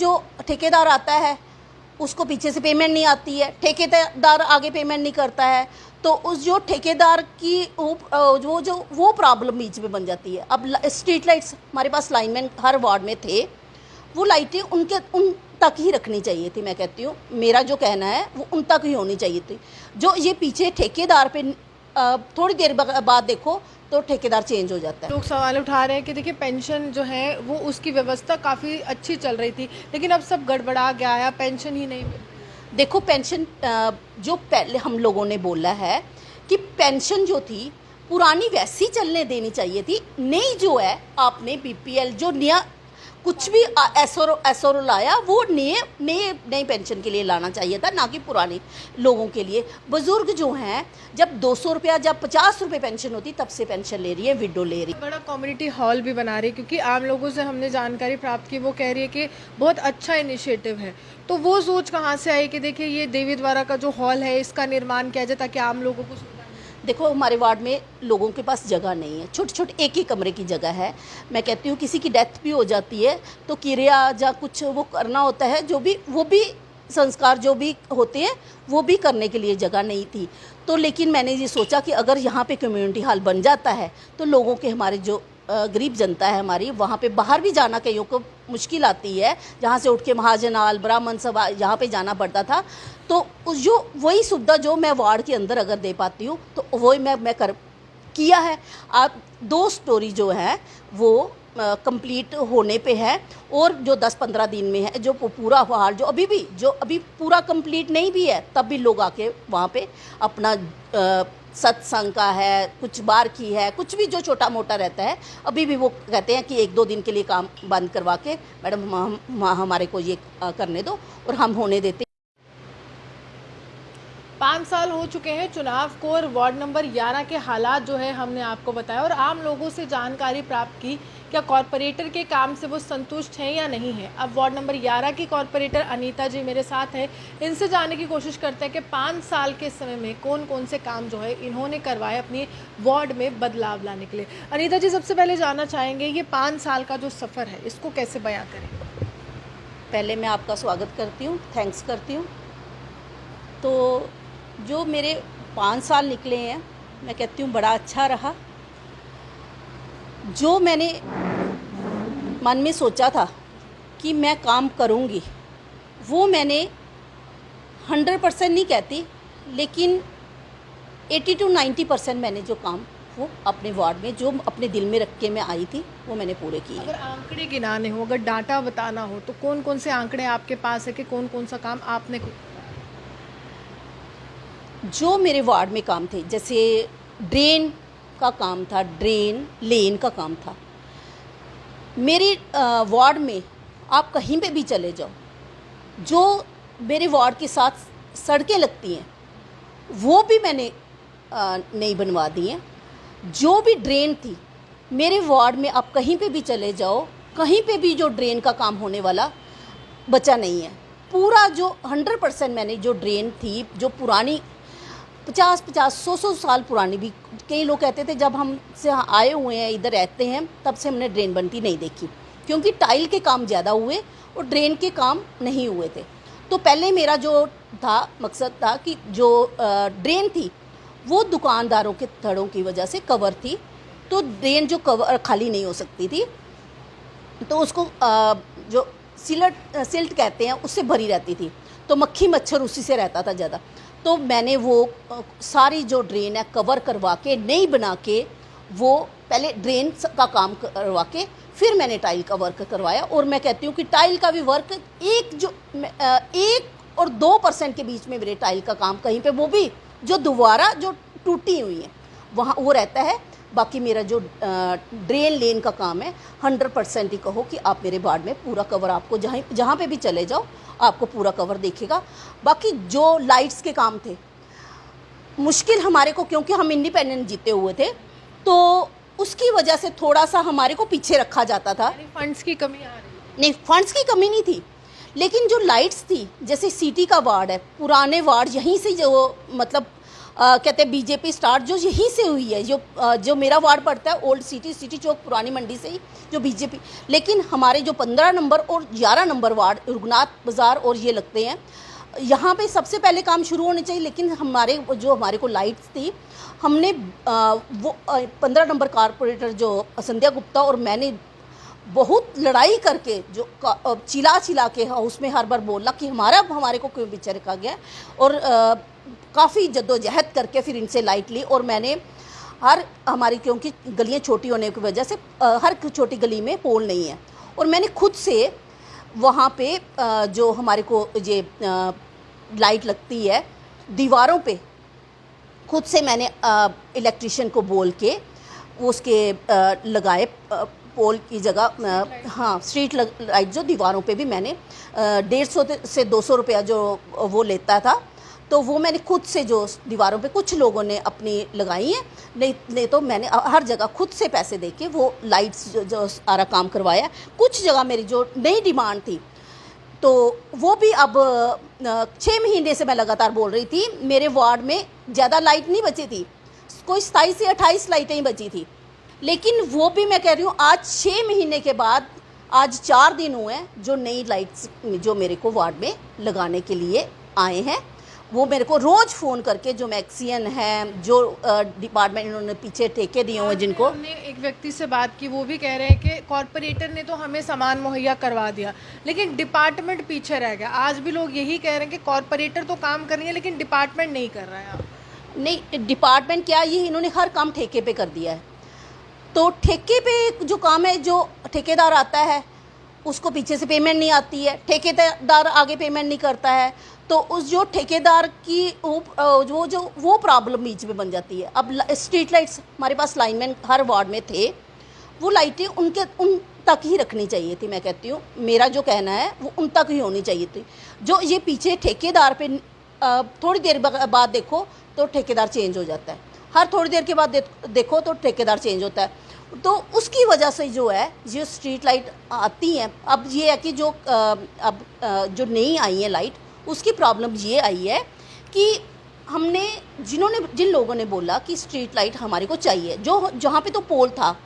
जो ठेकेदार आता है उसको पीछे से पेमेंट नहीं आती है, ठेकेदार आगे पेमेंट नहीं करता है, तो उस जो ठेकेदार की वो प्रॉब्लम बीच में बन जाती है। अब स्ट्रीट लाइट्स हमारे पास लाइनमैन हर वार्ड में थे, वो लाइटें उन तक ही रखनी चाहिए थी। मैं कहती हूँ, मेरा जो कहना है वो उन तक ही होनी चाहिए थी। जो ये पीछे ठेकेदार पे थोड़ी देर बाद देखो तो ठेकेदार चेंज हो जाता है। लोग सवाल उठा रहे हैं कि देखिए पेंशन जो है वो उसकी व्यवस्था काफ़ी अच्छी चल रही थी, लेकिन अब सब गड़बड़ा गया है, पेंशन ही नहीं मिल। देखो पेंशन जो पहले हम लोगों ने बोला है कि पेंशन जो थी पुरानी वैसी चलने देनी चाहिए थी। नई जो है आपने बीपीएल जो नया कुछ भी एसओरो लाया वो नई पेंशन के लिए लाना चाहिए था, ना कि पुरानी लोगों के लिए। बुजुर्ग जो हैं जब 200 रुपया जब 50 रुपये पेंशन होती तब से पेंशन ले रही है, विडो ले रही है। बड़ा कम्युनिटी हॉल भी बना रही है, क्योंकि आम लोगों से हमने जानकारी प्राप्त की, वो कह रही है कि बहुत अच्छा इनिशिएटिव है। तो वो सोच कहाँ से आई कि देखिए ये देवी द्वारा का जो हॉल है इसका निर्माण किया जाए ताकि आम लोगों को। देखो हमारे वार्ड में लोगों के पास जगह नहीं है, छोटे छोटे एक ही कमरे की जगह है। मैं कहती हूँ किसी की डेथ भी हो जाती है तो किरिया या कुछ वो करना होता है, वो भी संस्कार जो भी होते हैं वो भी करने के लिए जगह नहीं थी। तो लेकिन मैंने ये सोचा कि अगर यहाँ पे कम्युनिटी हॉल बन जाता है तो लोगों के, हमारे जो गरीब जनता है हमारी, वहाँ पे बाहर भी जाना कईयों को मुश्किल आती है, जहाँ से उठ के महाजनाल ब्राह्मण सभा यहाँ पे जाना पड़ता था। तो जो वही सुविधा जो मैं वार्ड के अंदर अगर दे पाती हूँ तो वही मैं किया है। आप 2 स्टोरी जो है वो कंप्लीट होने पे है, और जो 10-15 दिन में है जो पूरा हाल जो अभी पूरा कंप्लीट नहीं भी है, तब भी लोग आके वहाँ पे अपना सत्संग का है, कुछ बार की है, कुछ भी जो छोटा मोटा रहता है, अभी भी वो कहते हैं कि 1-2 दिन के लिए काम बंद करवा के मैडम हमारे को ये करने दो, और हम होने देते। 5 साल हो चुके हैं चुनाव को, और वार्ड नंबर 11 के हालात जो है हमने आपको बताया, और आम लोगों से जानकारी प्राप्त की क्या कॉरपोरेटर के काम से वो संतुष्ट हैं या नहीं है। अब वार्ड नंबर 11 की कॉरपोरेटर अनीता जी मेरे साथ है, इनसे जानने की कोशिश करते हैं कि 5 साल के समय में कौन कौन से काम जो है इन्होंने करवाए अपनी वार्ड में बदलाव लाने के लिए। अनीता जी, सबसे पहले जानना चाहेंगे ये 5 साल का जो सफ़र है इसको कैसे बयां करें। पहले मैं आपका स्वागत करती हूँ, थैंक्स करती हूँ। तो जो मेरे 5 साल निकले हैं, मैं कहती हूँ बड़ा अच्छा रहा। जो मैंने मन में सोचा था कि मैं काम करूँगी, वो मैंने 100% नहीं कहती, लेकिन 80-90% मैंने जो काम वो अपने वार्ड में जो अपने दिल में रख के मैं आई थी वो मैंने पूरे किए। अगर आंकड़े गिनाने हो, अगर डाटा बताना हो, तो कौन कौन से आंकड़े आपके पास है कि कौन कौन सा काम आपने जो मेरे वार्ड में काम थे, जैसे ड्रेन का काम था, ड्रेन लेन का काम था। मेरे वार्ड में आप कहीं पे भी चले जाओ, जो मेरे वार्ड के साथ सड़कें लगती हैं वो भी मैंने नई बनवा दी हैं। जो भी ड्रेन थी मेरे वार्ड में, आप कहीं पे भी चले जाओ, कहीं पे भी जो ड्रेन का काम होने वाला बचा नहीं है। पूरा जो 100% मैंने जो ड्रेन थी, जो पुरानी 50-50, 100-100 साल पुरानी भी, कई लोग कहते थे जब हम से आए हुए हैं इधर रहते हैं तब से हमने ड्रेन बनती नहीं देखी, क्योंकि टाइल के काम ज़्यादा हुए और ड्रेन के काम नहीं हुए थे। तो पहले मेरा जो था मकसद था कि जो ड्रेन थी वो दुकानदारों के धड़ों की वजह से कवर थी, तो ड्रेन जो कवर खाली नहीं हो सकती थी, तो उसको जो सिल्ट कहते हैं उससे भरी रहती थी, तो मक्खी मच्छर उसी से रहता था ज़्यादा। तो मैंने वो सारी जो ड्रेन है कवर करवा के, नई बना के, वो पहले ड्रेन का काम करवा के फिर मैंने टाइल का वर्क करवाया। और मैं कहती हूँ कि टाइल का भी वर्क 1 और 2% के बीच में मेरे टाइल का काम कहीं पे, वो भी जो दोबारा जो टूटी हुई है वहाँ वो रहता है। बाकी मेरा जो ड्रेन लेन का काम है 100% ही कहो कि आप मेरे वार्ड में पूरा कवर, आपको जहाँ पे भी चले जाओ आपको पूरा कवर देखेगा। बाकी जो लाइट्स के काम थे मुश्किल हमारे को, क्योंकि हम इंडिपेंडेंट जीते हुए थे, तो उसकी वजह से थोड़ा सा हमारे को पीछे रखा जाता था। फंड्स की कमी आ रही? नहीं, फंड्स की कमी नहीं थी, लेकिन जो लाइट्स थी, जैसे सिटी का वार्ड है, पुराने वार्ड, यहीं से जो मतलब कहते हैं बीजेपी स्टार्ट जो यहीं से हुई है, जो मेरा वार्ड पड़ता है ओल्ड सिटी चौक पुरानी मंडी से ही जो बीजेपी, लेकिन हमारे जो 15 नंबर और 11 नंबर वार्ड रघुनाथ बाज़ार और ये लगते हैं, यहाँ पे सबसे पहले काम शुरू होने चाहिए। लेकिन हमारे को लाइट्स थी, हमने वो 15 नंबर कारपोरेटर जो संध्या गुप्ता और मैंने बहुत लड़ाई करके जो चिल्ला के हाउस में हर बार बोला कि हमारे को क्यों पीछे रखा गया, और काफ़ी जद्दोजहद करके फिर इनसे लाइट ली। और मैंने हमारी क्योंकि गलियाँ छोटी होने की वजह से हर छोटी गली में पोल नहीं है, और मैंने खुद से वहाँ पे जो हमारे को ये लाइट लगती है दीवारों पे, खुद से मैंने इलेक्ट्रिशियन को बोल के उसके लगाए पोल की जगह, हाँ स्ट्रीट लाइट जो दीवारों पे भी मैंने 150 से 200 रुपया जो वो लेता था, तो वो मैंने खुद से जो दीवारों पे कुछ लोगों ने अपनी लगाई हैं, नहीं तो मैंने हर जगह खुद से पैसे दे के वो लाइट्स जो सारा काम करवाया। कुछ जगह मेरी जो नई डिमांड थी, तो वो भी अब 6 महीने से मैं लगातार बोल रही थी, मेरे वार्ड में ज़्यादा लाइट नहीं बची थी, कोई 27 से 28 लाइटें ही बची थी। लेकिन वो भी मैं कह रही हूँ आज 6 महीने के बाद आज 4 दिन हुए हैं जो नई लाइट्स जो मेरे को वार्ड में लगाने के लिए आए हैं। वो मेरे को रोज़ फ़ोन करके, जो मैक्सियन हैं, जो डिपार्टमेंट इन्होंने पीछे ठेके दिए हुए जिनको, हमने एक व्यक्ति से बात की, वो भी कह रहे हैं कि कॉरपोरेटर ने तो हमें सामान मुहैया करवा दिया लेकिन डिपार्टमेंट पीछे रह गया। आज भी लोग यही कह रहे हैं कि कॉरपोरेटर तो काम कर रही है लेकिन डिपार्टमेंट नहीं कर रहा है। नहीं डिपार्टमेंट क्या, ये इन्होंने हर काम ठेके पे कर दिया है। तो ठेके पे जो काम है, जो ठेकेदार आता है उसको पीछे से पेमेंट नहीं आती है, ठेकेदार आगे पेमेंट नहीं करता है, तो उस जो ठेकेदार की वो प्रॉब्लम बीच में बन जाती है। अब स्ट्रीट लाइट्स हमारे पास लाइनमैन हर वार्ड में थे, वो लाइटें उन तक ही रखनी चाहिए थी। मैं कहती हूँ, मेरा जो कहना है वो उन तक ही होनी चाहिए थी। जो ये पीछे ठेकेदार पे थोड़ी देर बाद देखो तो ठेकेदार चेंज हो जाता है, हर थोड़ी देर के बाद देखो तो ठेकेदार चेंज होता है। तो उसकी वजह से जो है ये स्ट्रीट लाइट आती हैं। अब ये है कि जो नई आई है लाइट, उसकी प्रॉब्लम ये आई है कि हमने जिन लोगों ने बोला कि स्ट्रीट लाइट हमारे को चाहिए, जहाँ पे तो पोल था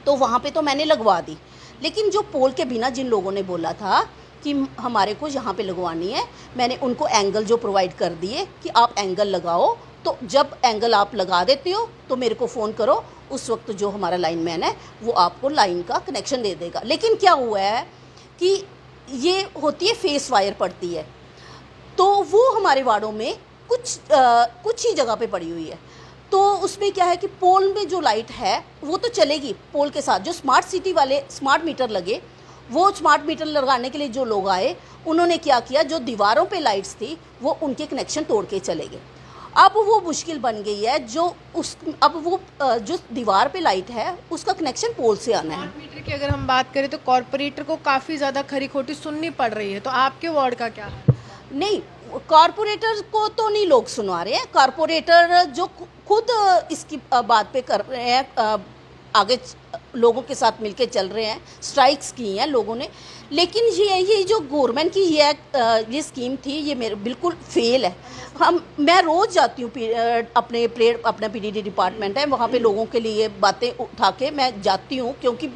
तो वहाँ पे तो मैंने लगवा दी, लेकिन जो पोल के बिना जिन लोगों ने बोला था कि हमारे को यहाँ पे लगवानी है, मैंने उनको एंगल जो प्रोवाइड कर दिए कि आप एंगल लगाओ, तो जब एंगल आप लगा देते हो तो मेरे को फ़ोन करो, उस वक्त जो हमारा लाइनमैन है वो आपको लाइन का कनेक्शन दे देगा। लेकिन क्या हुआ है कि ये होती है फेस वायर पड़ती है, तो वो हमारे वार्डों में कुछ ही जगह पे पड़ी हुई है। तो उसमें क्या है कि पोल में जो लाइट है वो तो चलेगी, पोल के साथ जो स्मार्ट सिटी वाले स्मार्ट मीटर लगे, वो स्मार्ट मीटर लगाने के लिए जो लोग आए, उन्होंने क्या किया, जो दीवारों पे लाइट्स थी वो उनके कनेक्शन तोड़ के चले गए। अब वो मुश्किल बन गई है, जो दीवार पे लाइट है उसका कनेक्शन पोल से आना है। स्मार्ट मीटर की अगर हम बात करें तो कॉरपोरेटर को काफ़ी ज़्यादा खरी खोटी सुननी पड़ रही है, तो आपके वार्ड का क्या है? नहीं, कॉरपोरेटर को तो नहीं लोग सुनवा रहे हैं, कॉरपोरेटर जो खुद इसकी बात पे कर रहे हैं, आगे लोगों के साथ मिलके चल रहे हैं, स्ट्राइक्स की हैं लोगों ने। लेकिन ये जो गवर्नमेंट की ये स्कीम थी, ये मेरे बिल्कुल फेल है। मैं रोज़ जाती हूँ अपना पीडीडी डिपार्टमेंट है, वहाँ पे लोगों के लिए बातें उठा के मैं जाती हूँ, क्योंकि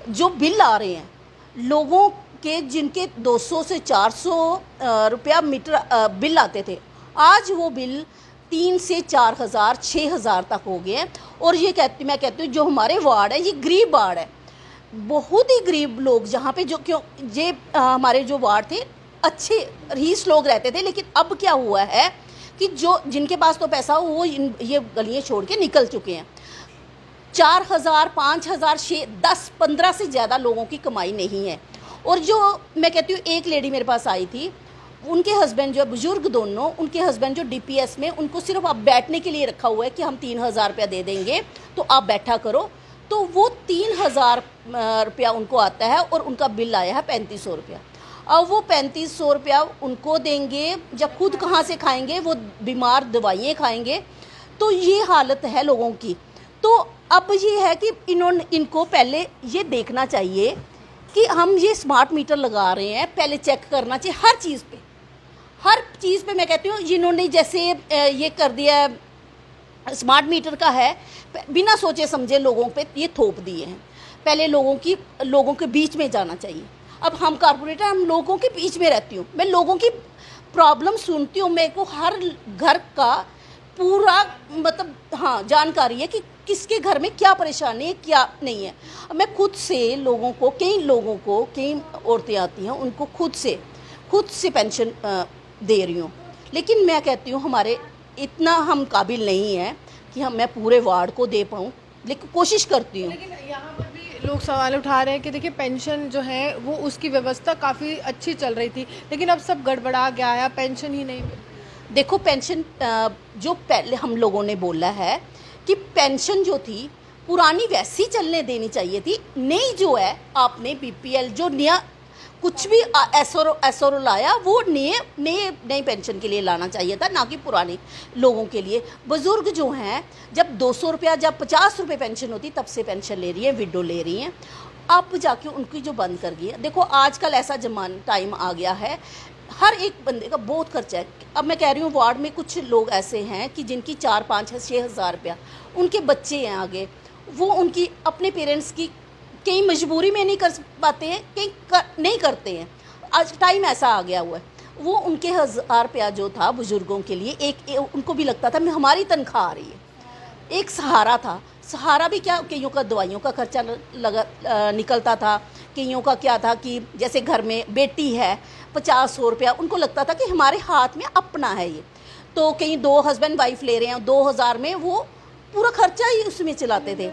जो बिल आ रहे हैं लोगों के, जिनके 200 से 400 रुपया मीटर बिल आते थे, आज वो बिल 3 से 4 हज़ार 6 हज़ार तक हो गए हैं। और मैं कहती हूँ जो हमारे वार्ड है ये गरीब वार्ड है, बहुत ही गरीब लोग, जहाँ पे हमारे जो वार्ड थे अच्छे रईस लोग रहते थे। लेकिन अब क्या हुआ है कि जिनके पास तो पैसा हो वो ये गलियाँ छोड़ के निकल चुके हैं। 4 हज़ार 5 हज़ार 6 10 15 से ज़्यादा लोगों की कमाई नहीं है। और जो मैं कहती हूँ, एक लेडी मेरे पास आई थी, उनके हस्बैंड जो बुजुर्ग दोनों, उनके हस्बैंड जो डीपीएस में, उनको सिर्फ अब बैठने के लिए रखा हुआ है कि हम 3,000 रुपया दे देंगे तो आप बैठा करो, तो वो 3,000 रुपया उनको आता है और उनका बिल आया है 3500 रुपया। अब वो 3500 रुपया उनको देंगे, जब खुद कहाँ से खाएंगे, वो बीमार दवाइयाँ खाएंगे। तो ये हालत है लोगों की। तो अब ये है कि इनको पहले ये देखना चाहिए कि हम ये स्मार्ट मीटर लगा रहे हैं, पहले चेक करना चाहिए हर चीज़ पे मैं कहती हूँ जिन्होंने जैसे ये कर दिया है, स्मार्ट मीटर का है, बिना सोचे समझे लोगों पे ये थोप दिए हैं। पहले लोगों के बीच में जाना चाहिए। अब हम कारपोरेटर, हम लोगों के बीच में रहती हूँ, मैं लोगों की प्रॉब्लम सुनती हूँ, मेरे को हर घर का पूरा मतलब हाँ जानकारी है कि किसके घर में क्या परेशानी है क्या नहीं है। मैं खुद से कई औरतें आती हैं, उनको खुद से पेंशन दे रही हूँ। लेकिन मैं कहती हूँ हमारे इतना हम काबिल नहीं है कि मैं पूरे वार्ड को दे पाऊँ, लेकिन कोशिश करती हूँ। लेकिन यहाँ पर भी लोग सवाल उठा रहे हैं कि देखिए पेंशन जो है वो उसकी व्यवस्था काफ़ी अच्छी चल रही थी, लेकिन अब सब गड़बड़ा गया है, पेंशन ही नहीं मिल। देखो पेंशन जो पहले हम लोगों ने बोला है कि पेंशन जो थी पुरानी वैसी चलने देनी चाहिए थी। नई जो है आपने बीपीएल जो नया कुछ भी एसओरो लाया वो नई पेंशन के लिए लाना चाहिए था, ना कि पुराने लोगों के लिए। बुजुर्ग जो हैं जब 200 रुपया जब 50 रुपये पेंशन होती तब से पेंशन ले रही है, विडो ले रही हैं। अब जाके उनकी जो बंद कर गई है। देखो आजकल ऐसा टाइम आ गया है, हर एक बंदे का बहुत खर्चा है। अब मैं कह रही हूँ वार्ड में कुछ लोग ऐसे हैं कि जिनकी 4, 5, 6 हज़ार रुपया, उनके बच्चे हैं आगे, वो उनकी अपने पेरेंट्स की कहीं मजबूरी में नहीं कर पाते हैं, कहीं नहीं करते हैं। आज टाइम ऐसा आ गया हुआ है, वो उनके 1000 रुपया जो था बुज़ुर्गों के लिए उनको भी लगता था हमारी तनख्वाह आ रही है, एक सहारा था। सहारा भी क्या, कईयों का दवाइयों का खर्चा निकलता था, कईयों का क्या था कि जैसे घर में बेटी है 50-100 रुपया, उनको लगता था कि हमारे हाथ में अपना है ये। तो कहीं 2 हस्बैंड वाइफ ले रहे हैं, 2000 में वो पूरा खर्चा ही उसमें चलाते थे,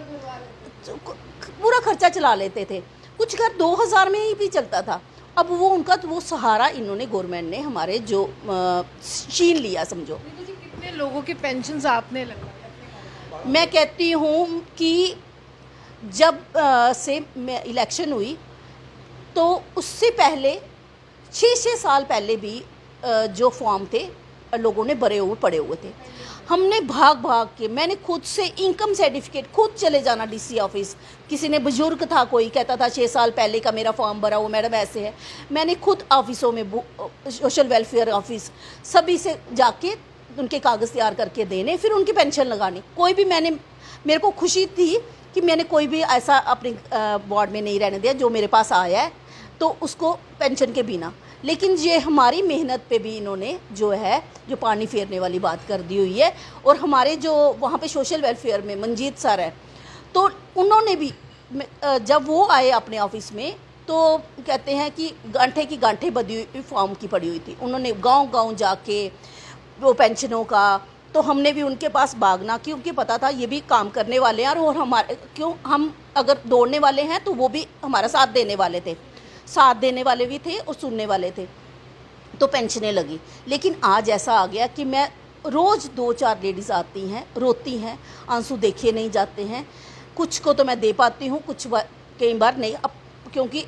पूरा खर्चा चला लेते थे। कुछ घर 2000 में ही भी चलता था। अब वो सहारा इन्होंने गवर्नमेंट ने हमारे जो छीन लिया समझो। कितने लोगों की पेंशन आपने लगा? मैं कहती हूँ कि जब से मैं इलेक्शन हुई तो उससे पहले 6 साल पहले भी जो फॉर्म थे लोगों ने भरे हुए पड़े हुए थे। हमने भाग के, मैंने खुद से इनकम सर्टिफिकेट खुद चले जाना डीसी ऑफिस। किसी ने बुजुर्ग था कोई कहता था 6 साल पहले का मेरा फॉर्म भरा हुआ मैडम ऐसे है, मैंने खुद ऑफिसों में सोशल वेलफेयर ऑफिस सभी से जाके उनके कागज़ तैयार करके देने, फिर उनकी पेंशन लगानी। कोई भी मेरे को खुशी थी कि मैंने कोई भी ऐसा अपने वार्ड में नहीं रहने दिया जो मेरे पास आया है तो उसको पेंशन के बिना। लेकिन ये हमारी मेहनत पे भी इन्होंने जो पानी फेरने वाली बात कर दी हुई है। और हमारे जो वहाँ पे सोशल वेलफेयर में मंजीत सर है, तो उन्होंने भी जब वो आए अपने ऑफिस में तो कहते हैं कि गांठे की गांठे बधी हुई फॉर्म की पड़ी हुई थी। उन्होंने गांव जाके वो पेंशनों का, तो हमने भी उनके पास भागना, क्योंकि पता था ये भी काम करने वाले हैं और हम अगर दौड़ने वाले हैं तो वो भी हमारा साथ देने वाले भी थे और सुनने वाले थे, तो पेंशनें लगी। लेकिन आज ऐसा आ गया कि मैं रोज़ 2-4 लेडीज़ आती हैं, रोती हैं, आंसू देखे नहीं जाते हैं। कुछ को तो मैं दे पाती हूँ, कई बार नहीं। अब क्योंकि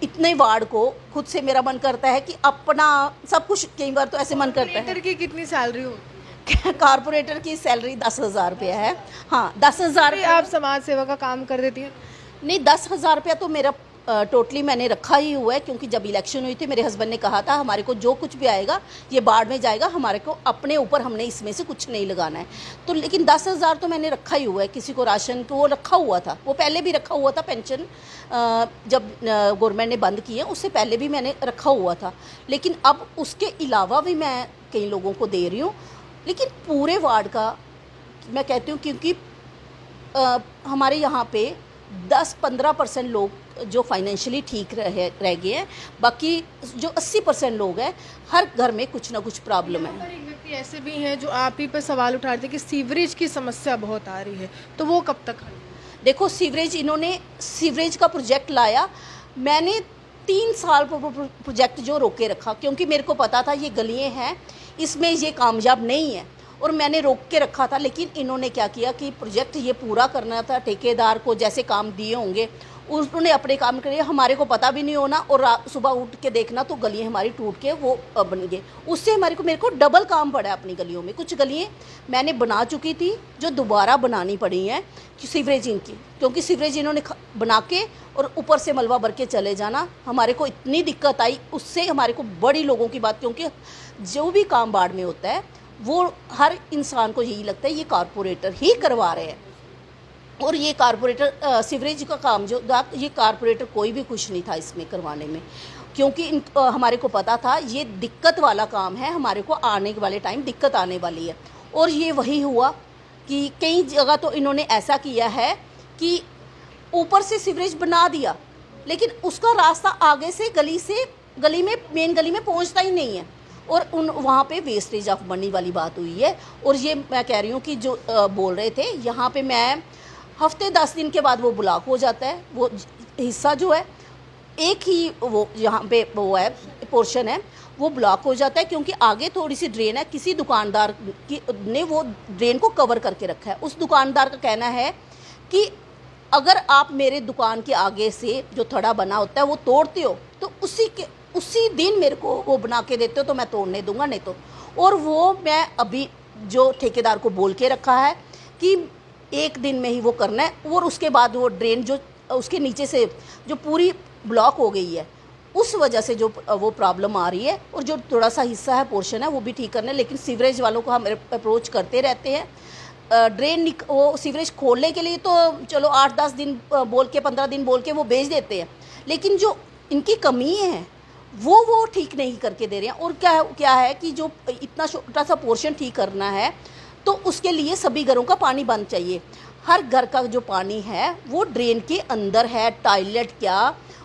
इतने वार्ड को खुद से मेरा मन करता है कि अपना सब कुछ, कई बार तो ऐसे मन करता है। कारपोरेटर की कितनी सैलरी होती? कारपोरेटर की सैलरी 10,000 रुपया है। हाँ 10,000। आप समाज सेवा का काम कर देती हैं? नहीं, 10,000 रुपया तो मेरा टोटली मैंने रखा ही हुआ है, क्योंकि जब इलेक्शन हुई थी मेरे हस्बैंड ने कहा था हमारे को जो कुछ भी आएगा ये बाढ़ में जाएगा, हमारे को अपने ऊपर हमने इसमें से कुछ नहीं लगाना है। तो लेकिन 10,000 तो मैंने रखा ही हुआ है। किसी को राशन को वो रखा हुआ था, वो पहले भी रखा हुआ था। पेंशन जब गवर्नमेंट ने बंद की है उससे पहले भी मैंने रखा हुआ था, लेकिन अब उसके अलावा भी मैं कई लोगों को दे रही हूँ। लेकिन पूरे वार्ड का मैं कहती हूँ, क्योंकि हमारे यहाँ पे 10-15% लोग जो फाइनेंशियली ठीक रह गए हैं, बाकी जो 80% लोग हैं हर घर में कुछ ना कुछ प्रॉब्लम है। एक व्यक्ति ऐसे भी हैं जो आप ही पर सवाल उठा रहे थे कि सीवरेज की समस्या बहुत आ रही है, तो वो कब तक हल? देखो इन्होंने सीवरेज का प्रोजेक्ट लाया, मैंने 3 साल प्रोजेक्ट जो रोके रखा, क्योंकि मेरे को पता था ये गलियाँ हैं इसमें ये कामयाब नहीं है और मैंने रोक के रखा था। लेकिन इन्होंने क्या किया कि प्रोजेक्ट ये पूरा करना था, ठेकेदार को जैसे काम दिए होंगे उन्होंने अपने काम करे, हमारे को पता भी नहीं होना, और सुबह उठ के देखना तो गलियाँ हमारी टूट के वो बन गई। उससे मेरे को डबल काम पड़ा अपनी गलियों में। कुछ गलियाँ मैंने बना चुकी थी जो दोबारा बनानी पड़ी हैं सीवरेज इनकी, क्योंकि सीवरेज इन्होंने बना के और ऊपर से मलबा भर के चले जाना, हमारे को इतनी दिक्कत आई। उससे हमारे को बड़ी लोगों की बात, क्योंकि जो भी काम बाढ़ में होता है वो हर इंसान को यही लगता है ये कारपोरेटर ही करवा रहे हैं, और ये कारपोरेटर सीवरेज का काम जो ये कारपोरेटर कोई भी खुश नहीं था इसमें करवाने में, क्योंकि हमारे को पता था ये दिक्कत वाला काम है, हमारे को आने वाले टाइम दिक्कत आने वाली है। और ये वही हुआ कि कई जगह तो इन्होंने ऐसा किया है कि ऊपर से सीवरेज बना दिया, लेकिन उसका रास्ता आगे से गली में मेन गली में पहुंचता ही नहीं है, और वहाँ पे वेस्टेज ऑफ मनी वाली बात हुई है। और ये मैं कह रही हूँ कि जो बोल रहे थे यहाँ पे, मैं हफ्ते 10 दिन के बाद वो ब्लॉक हो जाता है, वो हिस्सा जो है एक ही वो यहाँ पे वो है पोर्शन है वो ब्लॉक हो जाता है, क्योंकि आगे थोड़ी सी ड्रेन है, किसी दुकानदार ने वो ड्रेन को कवर करके रखा है। उस दुकानदार का कहना है कि अगर आप मेरे दुकान के आगे से जो थड़ा बना होता है वो तोड़ते हो तो उसी दिन मेरे को वो बना के देते हो तो मैं तोड़ने दूंगा, नहीं तो। और वो मैं अभी जो ठेकेदार को बोल के रखा है कि एक दिन में ही वो करना है, और उसके बाद वो ड्रेन जो उसके नीचे से जो पूरी ब्लॉक हो गई है उस वजह से जो वो प्रॉब्लम आ रही है, और जो थोड़ा सा हिस्सा है पोर्शन है वो भी ठीक करना है। लेकिन सीवरेज वालों को हम अप्रोच करते रहते हैं, ड्रेन वो सीवरेज खोलने के लिए तो चलो 8-10 दिन बोल के 15 दिन बोल के वो भेज देते हैं, लेकिन जो इनकी कमी है वो ठीक नहीं करके दे रहे हैं। और क्या है कि जो इतना छोटा सा पोर्शन ठीक करना है तो उसके लिए सभी घरों का पानी बंद चाहिए। हर घर का जो पानी है वो ड्रेन के अंदर है, टॉयलेट क्या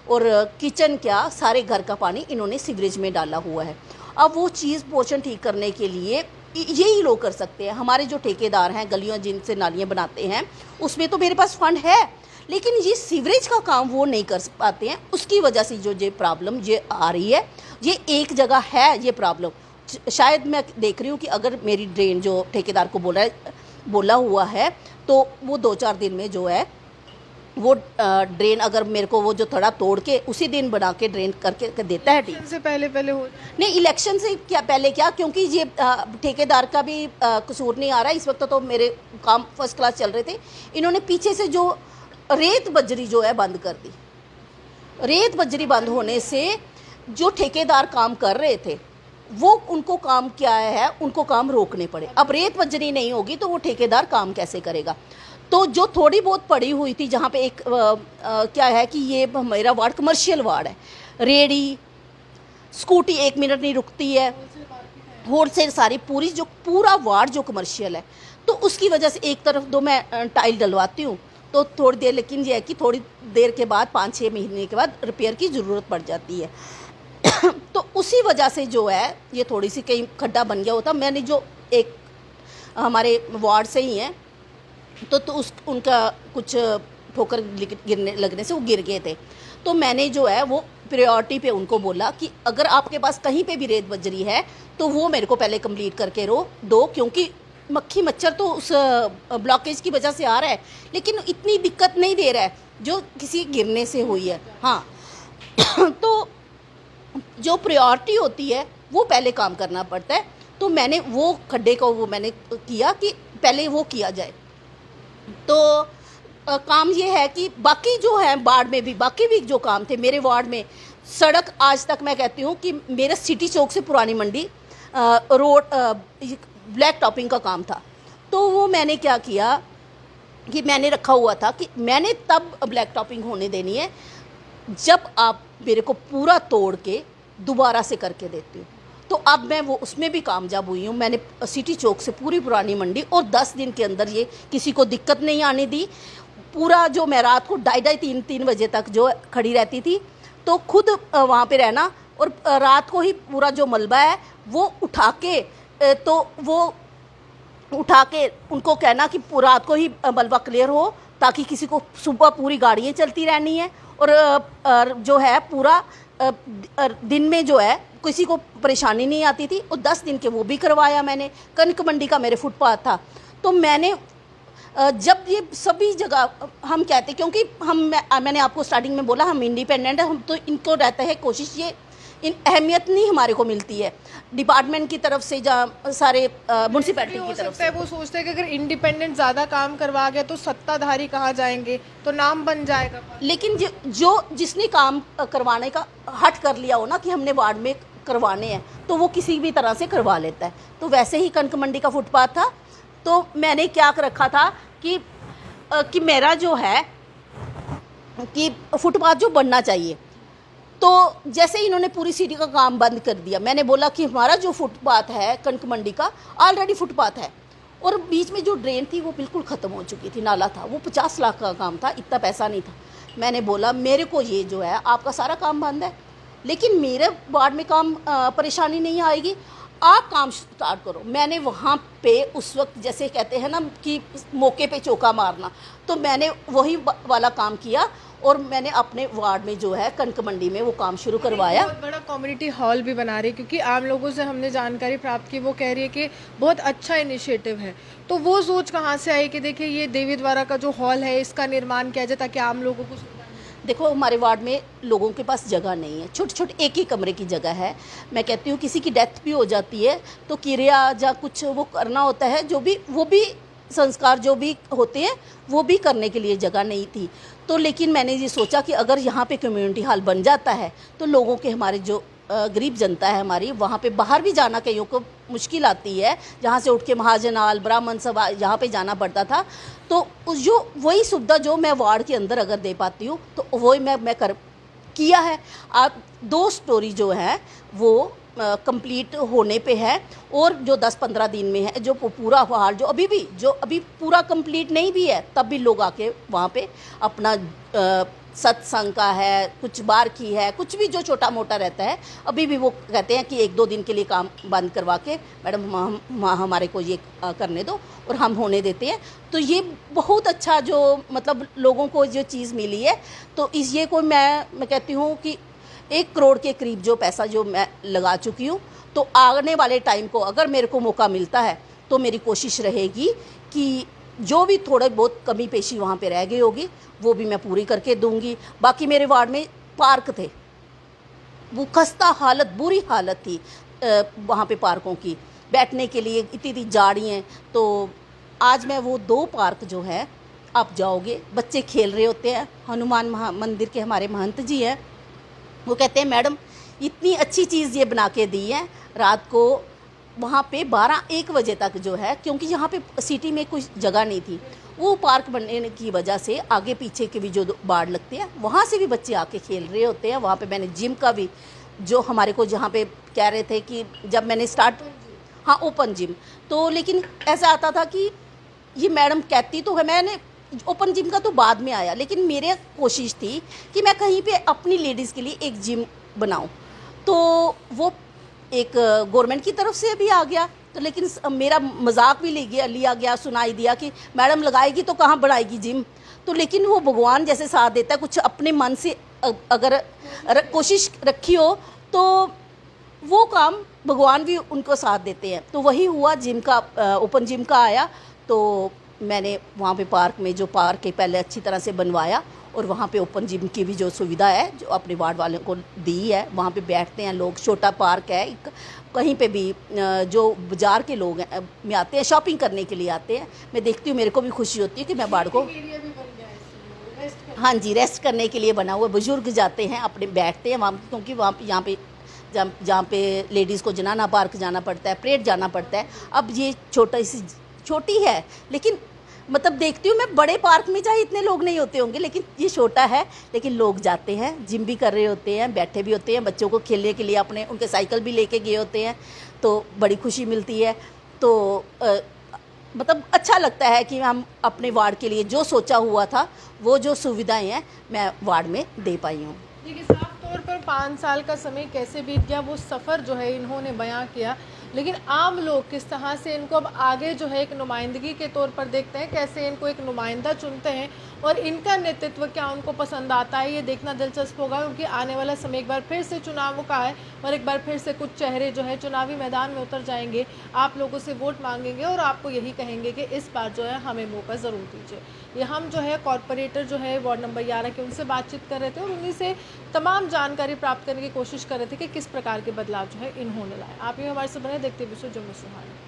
और किचन क्या, सारे घर का पानी इन्होंने सीवरेज में डाला हुआ है। अब वो चीज़ पोर्शन ठीक करने के लिए यही लोग कर सकते हैं। हमारे जो ठेकेदार हैं गलियों जिनसे नालियाँ बनाते हैं उसमें तो मेरे पास फंड है, लेकिन ये सीवरेज का काम वो नहीं कर पाते हैं। उसकी वजह से जो ये प्रॉब्लम ये आ रही है, ये एक जगह है ये प्रॉब्लम। शायद मैं देख रही हूँ कि अगर मेरी ड्रेन जो ठेकेदार को बोला हुआ है तो वो 2-4 दिन में जो है वो ड्रेन अगर मेरे को वो जो थोड़ा तोड़ के उसी दिन बना के ड्रेन करके देता है, ठीक से पहले हो नहीं, इलेक्शन से क्या पहले क्या, क्योंकि ये ठेकेदार का भी कसूर नहीं आ रहा है। इस वक्त तो मेरे काम फर्स्ट क्लास चल रहे थे, इन्होंने पीछे से जो रेत बजरी जो है बंद कर दी। रेत बजरी बंद होने से जो ठेकेदार काम कर रहे थे वो उनको काम क्या है, उनको काम रोकने पड़े। अब रेत बजरी नहीं होगी तो वो ठेकेदार काम कैसे करेगा। तो जो थोड़ी बहुत पड़ी हुई थी जहाँ पे एक क्या है कि ये मेरा वार्ड कमर्शियल वार्ड है, रेडी स्कूटी 1 मिनट नहीं रुकती है, होलसेल सारी पूरा वार्ड जो कमर्शियल है, तो उसकी वजह से एक तरफ दो मैं टाइल डलवाती हूँ तो थोड़ी देर, लेकिन ये है कि थोड़ी देर के बाद 5-6 महीने के बाद रिपेयर की ज़रूरत पड़ जाती है। तो उसी वजह से जो है ये थोड़ी सी कहीं खड्डा बन गया होता। मैंने जो एक हमारे वार्ड से ही हैं तो उनका कुछ ठोकर गिरने लगने से वो गिर गए थे, तो मैंने जो है वो प्रायोरिटी पे उनको बोला कि अगर आपके पास कहीं पे भी रेत बजरी है तो वो मेरे को पहले कंप्लीट करके दो, क्योंकि मक्खी मच्छर तो उस ब्लॉकेज की वजह से आ रहा है, लेकिन इतनी दिक्कत नहीं दे रहा है जो किसी गिरने से हुई है। हाँ तो जो प्रायोरिटी होती है वो पहले काम करना पड़ता है। तो मैंने वो खड्डे को वो मैंने किया कि पहले वो किया जाए। तो काम ये है कि बाकी जो है वार्ड में भी बाकी भी जो काम थे मेरे वार्ड में, सड़क आज तक मैं कहती हूँ कि मेरा सिटी चौक से पुरानी मंडी रोड ब्लैक टॉपिंग का काम था। तो वो मैंने क्या किया कि मैंने रखा हुआ था कि मैंने तब ब्लैक टॉपिंग होने देनी है जब आप मेरे को पूरा तोड़ के दोबारा से करके देती हूँ। तो अब मैं वो उसमें भी कामयाब हुई हूँ। मैंने सिटी चौक से पूरी पुरानी मंडी और 10 दिन के अंदर ये किसी को दिक्कत नहीं आने दी। पूरा जो मैं रात को 2:30-3 बजे तक जो खड़ी रहती थी तो खुद वहाँ पे रहना, और रात को ही पूरा जो मलबा है वो उठा के उनको कहना कि रात को ही मलबा क्लियर हो, ताकि किसी को सुबह पूरी गाड़ियाँ चलती रहनी है और जो है पूरा दिन में जो है किसी को परेशानी नहीं आती थी। और 10 दिन के वो भी करवाया मैंने। कनक मंडी का मेरे फुटपाथ था तो मैंने जब ये सभी जगह हम कहते, क्योंकि मैंने आपको स्टार्टिंग में बोला हम इंडिपेंडेंट है, हम तो इनको रहता है कोशिश, ये इन अहमियत नहीं हमारे को मिलती है डिपार्टमेंट की तरफ से, जहाँ सारे म्यूनसिपैलिटी की तरफ से। वो सोचते हैं कि अगर इंडिपेंडेंट ज़्यादा काम करवा गया तो सत्ताधारी कहाँ जाएंगे, तो नाम बन जाएगा। लेकिन जो जिसने काम करवाने का हट कर लिया हो ना कि हमने वार्ड में करवाने हैं, तो वो किसी भी तरह से करवा लेता है। तो वैसे ही कनक मंडी का फुटपाथ था, तो मैंने क्या रखा था कि मेरा जो है कि फुटपाथ जो बनना चाहिए। तो जैसे ही इन्होंने पूरी सिटी का काम बंद कर दिया, मैंने बोला कि हमारा जो फुटपाथ है कनक मंडी का ऑलरेडी फुटपाथ है, और बीच में जो ड्रेन थी वो बिल्कुल ख़त्म हो चुकी थी, नाला था, वो 50 लाख का काम था, इतना पैसा नहीं था। मैंने बोला मेरे को ये जो है आपका सारा काम बंद है, लेकिन मेरे वार्ड में काम परेशानी नहीं आएगी, आप काम स्टार्ट करो। मैंने वहाँ पे उस वक्त जैसे कहते हैं ना कि मौके पे चौका मारना, तो मैंने वही वाला काम किया, और मैंने अपने वार्ड में जो है कनक मंडी में वो काम शुरू करवाया। बहुत बड़ा कम्युनिटी हॉल भी बना रही है, क्योंकि आम लोगों से हमने जानकारी प्राप्त की, वो कह रही है कि बहुत अच्छा इनिशिएटिव है। तो वो सोच कहाँ से आई कि देखिए ये देवी द्वारा का जो हॉल है इसका निर्माण किया जाए ताकि आम लोगों को। देखो हमारे वार्ड में लोगों के पास जगह नहीं है, छोटे छोटे एक ही कमरे की जगह है। मैं कहती हूँ किसी की डेथ भी हो जाती है तो किरिया या कुछ वो करना होता है, जो भी वो भी संस्कार जो भी होते हैं वो भी करने के लिए जगह नहीं थी। तो लेकिन मैंने ये सोचा कि अगर यहाँ पे कम्युनिटी हॉल बन जाता है तो लोगों के, हमारे जो गरीब जनता है हमारी, वहाँ पे बाहर भी जाना कईयों को मुश्किल आती है, जहाँ से उठ के महाजनाल ब्राह्मण सभा यहाँ पे जाना पड़ता था। तो जो वही सुविधा जो मैं वार्ड के अंदर अगर दे पाती हूँ तो वही मैं कर किया है। आप 2 स्टोरी जो है वो कंप्लीट होने पे है, और जो 10-15 दिन में है जो पूरा हाल जो अभी पूरा कंप्लीट नहीं भी है, तब भी लोग आके वहाँ पे अपना सत्संग का है, कुछ बार की है, कुछ भी जो छोटा मोटा रहता है, अभी भी वो कहते हैं कि 1-2 दिन के लिए काम बंद करवा के मैडम हमारे को ये करने दो, और हम होने देते हैं। तो ये बहुत अच्छा जो मतलब लोगों को जो चीज़ मिली है, तो इस ये को मैं कहती हूँ कि 1 करोड़ के करीब जो पैसा जो मैं लगा चुकी हूँ। तो आने वाले टाइम को अगर मेरे को मौका मिलता है तो मेरी कोशिश रहेगी कि जो भी थोड़े बहुत कमी पेशी वहाँ पे रह गई होगी वो भी मैं पूरी करके दूंगी। बाकी मेरे वार्ड में पार्क थे, वो खस्ता हालत, बुरी हालत थी वहाँ पे पार्कों की, बैठने के लिए इतनी झाड़ियाँ। तो आज मैं वो 2 पार्क जो है, आप जाओगे बच्चे खेल रहे होते हैं, हनुमान मंदिर के हमारे महंत जी हैं, वो कहते हैं मैडम इतनी अच्छी चीज़ ये बना के दी है, रात को वहाँ पे 12-1 बजे तक जो है, क्योंकि यहाँ पे सिटी में कुछ जगह नहीं थी, वो पार्क बनने की वजह से आगे पीछे के भी जो बाड़ लगते हैं वहाँ से भी बच्चे आके खेल रहे होते हैं। वहाँ पे मैंने जिम का भी जो हमारे को जहाँ पे कह रहे थे कि जब मैंने स्टार्ट, हाँ ओपन जिम, तो लेकिन ऐसा आता था कि ये मैडम कहती तो है, मैंने ओपन जिम का तो बाद में आया, लेकिन मेरे कोशिश थी कि मैं कहीं पे अपनी लेडीज़ के लिए एक जिम बनाऊं। तो वो एक गवर्नमेंट की तरफ से भी आ गया, तो लेकिन मेरा मजाक भी लिया गया, सुनाई दिया कि मैडम लगाएगी तो कहाँ बनाएगी जिम। तो लेकिन वो भगवान जैसे साथ देता है, कुछ अपने मन से अगर कोशिश रखी हो तो वो काम भगवान भी उनको साथ देते हैं। तो वही हुआ, जिम का ओपन जिम का आया, तो मैंने वहाँ पे पार्क में जो पार्क है पहले अच्छी तरह से बनवाया, और वहाँ पे ओपन जिम की भी जो सुविधा है जो अपने वार्ड वालों को दी है, वहाँ पे बैठते हैं लोग, छोटा पार्क है, कहीं पे भी जो बाज़ार के लोग हैं में आते हैं, शॉपिंग करने के लिए आते हैं। मैं देखती हूँ, मेरे को भी खुशी होती है कि मैं वार्ड को, हाँ जी, रेस्ट करने के लिए बना हुआ, बुजुर्ग जाते हैं अपने बैठते हैं वहाँ, क्योंकि वहाँ पे यहाँ पे जहाँ पे लेडीज़ को जनाना पार्क जाना पड़ता है, परेड जाना पड़ता है। अब ये छोटी है, लेकिन मतलब देखती हूँ मैं बड़े पार्क में चाहे इतने लोग नहीं होते होंगे, लेकिन ये छोटा है, लेकिन लोग जाते हैं, जिम भी कर रहे होते हैं, बैठे भी होते हैं, बच्चों को खेलने के लिए अपने उनके साइकिल भी लेके गए होते हैं, तो बड़ी खुशी मिलती है। तो मतलब अच्छा लगता है कि हम अपने वार्ड के लिए जो सोचा हुआ था वो जो सुविधाएं हैं मैं वार्ड में दे पाई हूँ। देखिए साफ तौर पर 5 साल का समय कैसे बीत गया वो सफ़र जो है इन्होंने बयां किया, लेकिन आम लोग किस तरह से इनको अब आगे जो है एक नुमाइंदगी के तौर पर देखते हैं, कैसे इनको एक नुमाइंदा चुनते हैं और इनका नेतृत्व क्या उनको पसंद आता है, ये देखना दिलचस्प होगा, क्योंकि आने वाला समय एक बार फिर से चुनावों का है और एक बार फिर से कुछ चेहरे जो है चुनावी मैदान में उतर जाएंगे, आप लोगों से वोट मांगेंगे और आपको यही कहेंगे कि इस बार जो है हमें मौका ज़रूर दीजिए। ये हम जो है कॉरपोरेटर जो है वार्ड नंबर 11 के, उनसे बातचीत कर रहे थे और उन्हीं से तमाम जानकारी प्राप्त करने की कोशिश कर रहे थे कि किस प्रकार के बदलाव जो है इन्होंने लाए। आप ये हमारे से बने देखते विश्व जम्मू सुहाना।